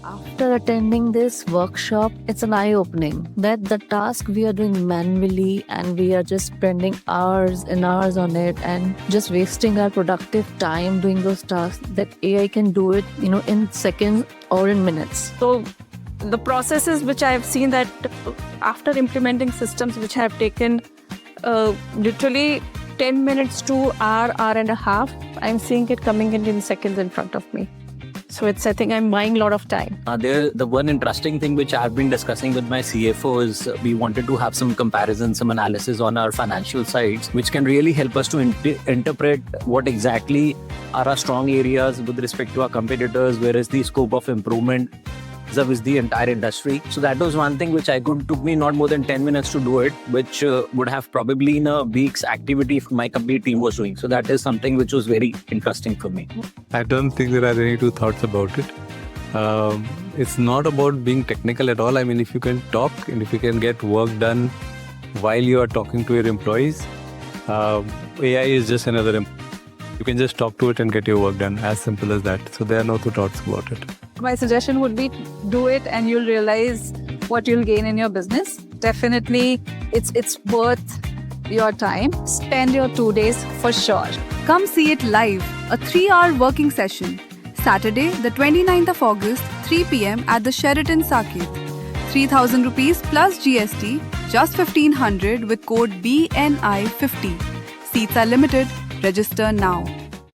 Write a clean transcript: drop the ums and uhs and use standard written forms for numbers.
After attending this workshop, it's an eye-opening that the task we are doing manually and we are just spending hours and hours on it and just wasting our productive time doing those tasks, that AI can do it, in seconds or in minutes. So the processes which I have seen that after implementing systems which have taken literally 10 minutes to hour and a half, I'm seeing it coming in seconds in front of me. So I think I'm buying a lot of time. The one interesting thing which I've been discussing with my CFO is we wanted to have some comparison, some analysis on our financial sides, which can really help us to interpret what exactly are our strong areas with respect to our competitors, where is the scope of improvement with the entire industry. So that was one thing which took me not more than 10 minutes to do it, which would have probably in a week's activity if my complete team was doing. So that is something which was very interesting for me. I don't think there are any two thoughts about it. It's not about being technical at all. I mean, if you can talk and if you can get work done while you are talking to your employees, AI is just another. You can just talk to it and get your work done. As simple as that. So there are no two thoughts about it. My suggestion would be do it and you'll realize what you'll gain in your business. Definitely, it's worth your time. Spend your 2 days for sure. Come see it live, a 3-hour working session. Saturday, the 29th of August, 3 p.m. at the Sheraton Saket. 3,000 rupees plus GST, just 1,500 with code BNI50. Seats are limited. Register now.